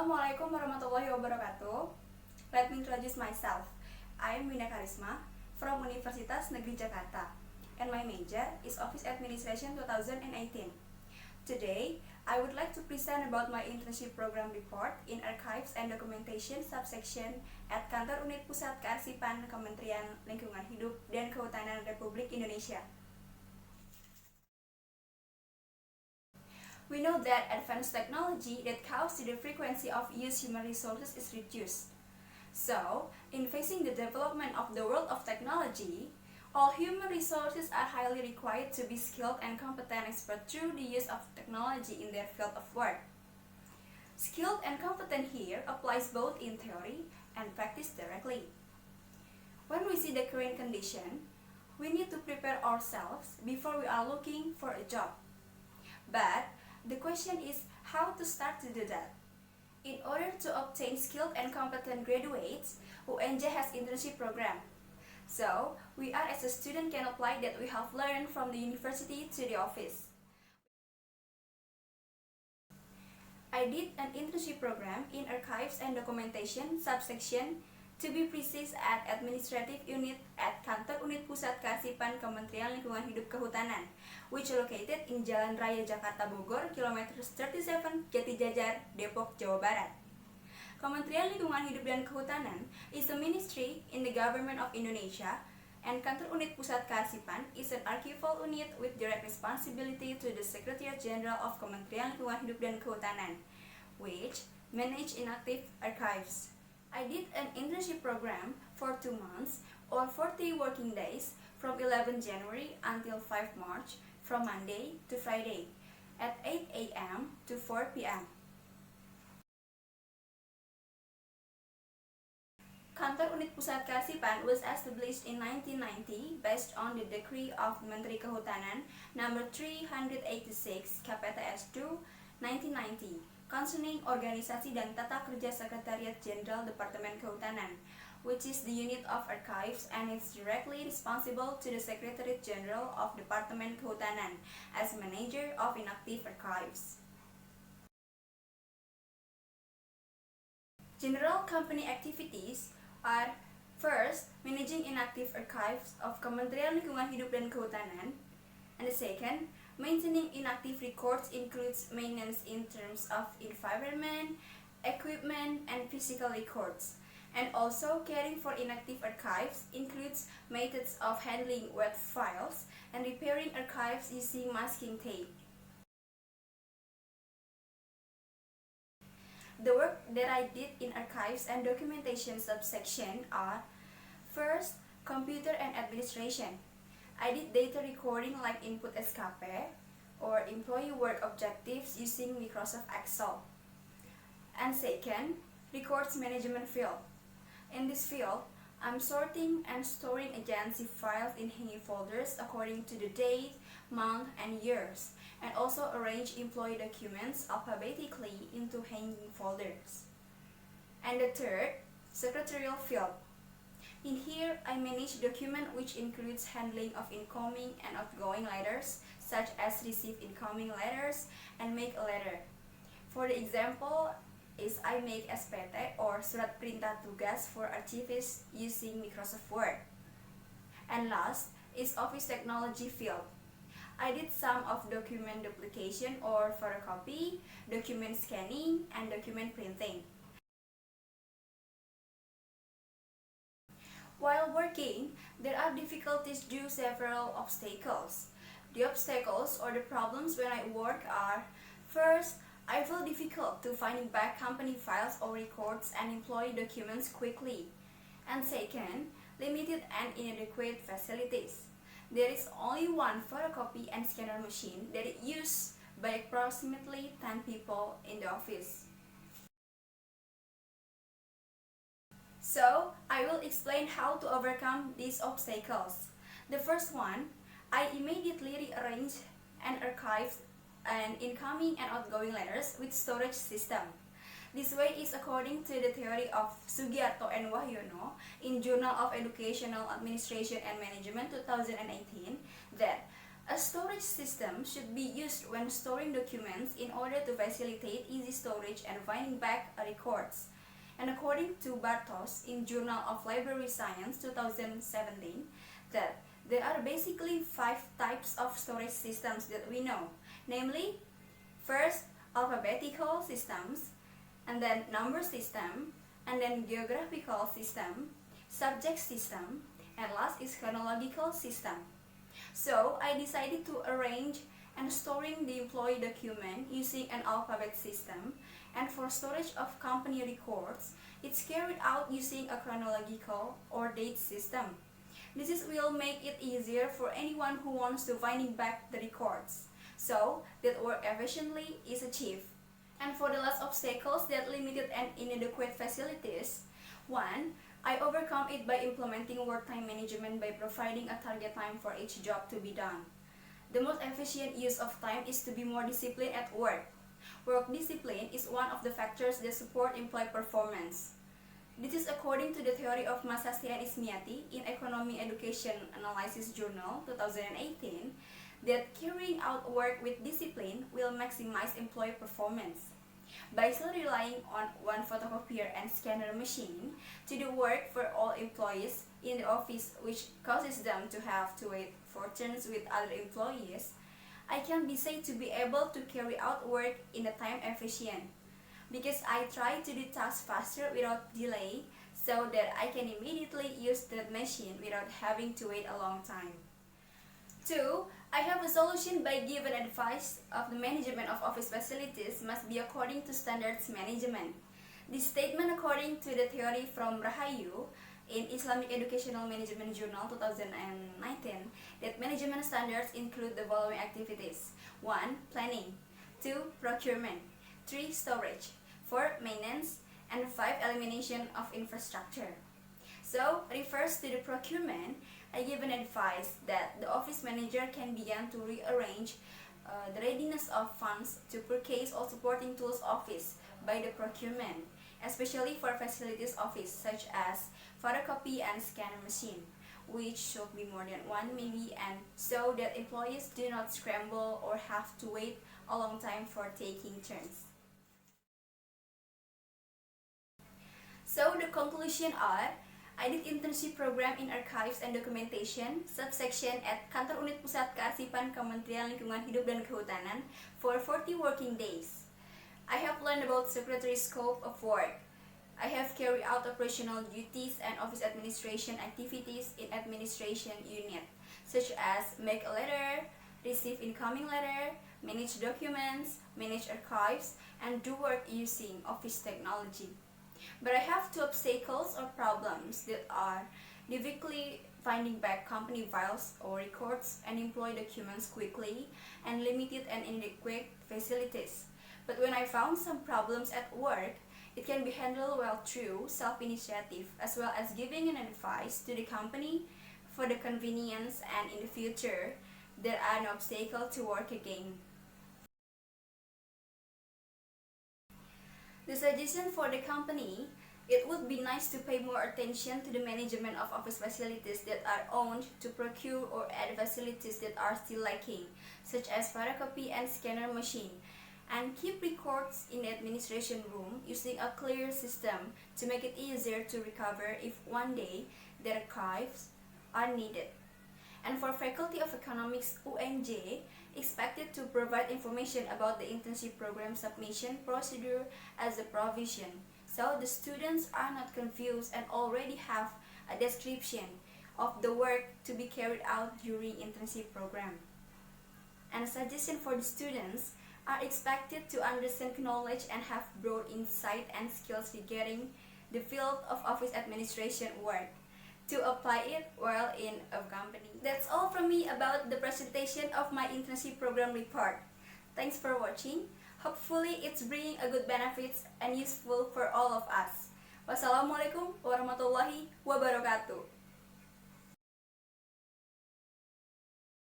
Assalamualaikum warahmatullahi wabarakatuh. Let me introduce myself. I am Winda Karisma from Universitas Negeri Jakarta, and my major is Office Administration 2018. Today, I would like to present about my internship program report in Archives and Documentation subsection at Kantor Unit Pusat Kearsipan Kementerian Lingkungan Hidup dan Kehutanan Republik Indonesia. We know that advanced technology that causes the frequency of used human resources is reduced. So, in facing the development of the world of technology, all human resources are highly required to be skilled and competent experts through the use of technology in their field of work. Skilled and competent here applies both in theory and practice directly. When we see the current condition, we need to prepare ourselves before we are looking for a job. But the question is how to start to do that. In order to obtain skilled and competent graduates, UNJ has internship program. So, we are as a student can apply that we have learned from the university to the office. I did an internship program in Archives and Documentation subsection, to be precise at Administrative Unit at Kantor Unit Pusat Kearsipan Kementerian Lingkungan Hidup Kehutanan, which located in Jalan Raya Jakarta Bogor, kilometers 37, Jatijajar, Depok, Jawa Barat. Kementerian Lingkungan Hidup dan Kehutanan is a ministry in the government of Indonesia, and Kantor Unit Pusat Kearsipan is an archival unit with direct responsibility to the Secretariat General of Kementerian Lingkungan Hidup dan Kehutanan, which manage inactive archives. I did an internship program for 2 months or 40 working days from 11 January until 5 March from Monday to Friday at 8 a.m. to 4 p.m. Kantor Unit Pusat Kearsipan was established in 1990 based on the Decree of Menteri Kehutanan number 386 KPTS 2 1990 concerning organisasi dan tata kerja Sekretariat Jenderal Departemen Kehutanan, which is the unit of archives and is directly responsible to the Secretariat General of Departemen Kehutanan as manager of inactive archives. General company activities are: first, managing inactive archives of Kementerian Lingkungan Hidup dan Kehutanan, and the second, maintaining inactive records includes maintenance in terms of environment, equipment, and physical records. And also, caring for inactive archives includes methods of handling wet files and repairing archives using masking tape. The work that I did in Archives and Documentation subsection are: first, computer and administration. I did data recording like input SKP or employee work objectives using Microsoft Excel. And second, records management field. In this field, I'm sorting and storing agency files in hanging folders according to the date, month, and years, and also arrange employee documents alphabetically into hanging folders. And the third, secretarial field. In here, I manage document which includes handling of incoming and outgoing letters, such as receive incoming letters and make a letter. For the example is I make SPT or Surat Perintah Tugas for archivists using Microsoft Word. And last is Office Technology field. I did some of document duplication or photocopy, document scanning, and document printing. While working, there are difficulties due to several obstacles. The obstacles or the problems when I work are: first, I feel difficult to finding back company files or records and employee documents quickly. And second, limited and inadequate facilities. There is only one photocopy and scanner machine that is used by approximately 10 people in the office. So, I will explain how to overcome these obstacles. The first one, I immediately rearrange and archive and incoming and outgoing letters with storage system. This way is according to the theory of Sugiarto and Wahyono in Journal of Educational Administration and Management 2018 that A storage system should be used when storing documents in order to facilitate easy storage and finding back records. And according to Bartos in Journal of Library Science 2017, that there are basically 5 types of storage systems that we know, namely, first, alphabetical systems, and then number system, and then geographical system, subject system, and last is chronological system. So I decided to arrange and storing the employee document using an alphabet system, and for storage of company records, it's carried out using a chronological or date system. This will make it easier for anyone who wants to finding back the records, so that work efficiently is achieved. And for the last obstacles that limited and inadequate facilities, 1. I overcome it by implementing work time management by providing a target time for each job to be done. The most efficient use of time is to be more disciplined at work. Work discipline is one of the factors that support employee performance. This is according to the theory of Masasti and Ismiati in Ekonomi Education Analysis Journal 2018, that carrying out work with discipline will maximize employee performance. By still relying on one photocopier and scanner machine to do work for all employees in the office, which causes them to have to wait for turns with other employees, I can be said to be able to carry out work in a time efficient, because I try to do tasks faster without delay, so that I can immediately use that machine without having to wait a long time. 2. I have a solution by giving advice of the management of office facilities must be according to standards management. This statement according to the theory from Rahayu in Islamic Educational Management Journal 2019, that management standards include the following activities: 1. Planning, 2. Procurement, 3. Storage, 4. Maintenance, and 5. Elimination of infrastructure. So, refers to the procurement, I give an advice that the office manager can begin to rearrange the readiness of funds to purchase all supporting tools office by the procurement, especially for facilities office such as photocopy and scanner machine, which should be more than one maybe, and so that employees do not scramble or have to wait a long time for taking turns. So the conclusion are, I did internship program in archives and documentation, subsection at Kantor Unit Pusat Kearsipan Kementerian Lingkungan, Hidup, dan Kehutanan for 40 working days. I have learned about secretary scope of work. I have carried out operational duties and office administration activities in administration unit, such as make a letter, receive incoming letter, manage documents, manage archives, and do work using office technology. But I have 2 obstacles or problems that are difficulty finding back company files or records and employee documents quickly, and limited and inadequate facilities. But when I found some problems at work, it can be handled well through self-initiative, as well as giving an advice to the company for the convenience, and in the future, there are no obstacle to work again. The suggestion for the company, it would be nice to pay more attention to the management of office facilities that are owned, to procure or add facilities that are still lacking, such as photocopy and scanner machine, and keep records in the administration room using a clear system to make it easier to recover if one day the archives are needed. And for Faculty of Economics UNJ, expected to provide information about the internship program submission procedure as a provision, so the students are not confused and already have a description of the work to be carried out during internship program. And a suggestion for the students are expected to understand knowledge and have broad insight and skills regarding the field of office administration work, to apply it while in a company. That's all from me about the presentation of my internship program report. Thanks for watching. Hopefully it's bringing a good benefits and useful for all of us. Wassalamualaikum warahmatullahi wabarakatuh.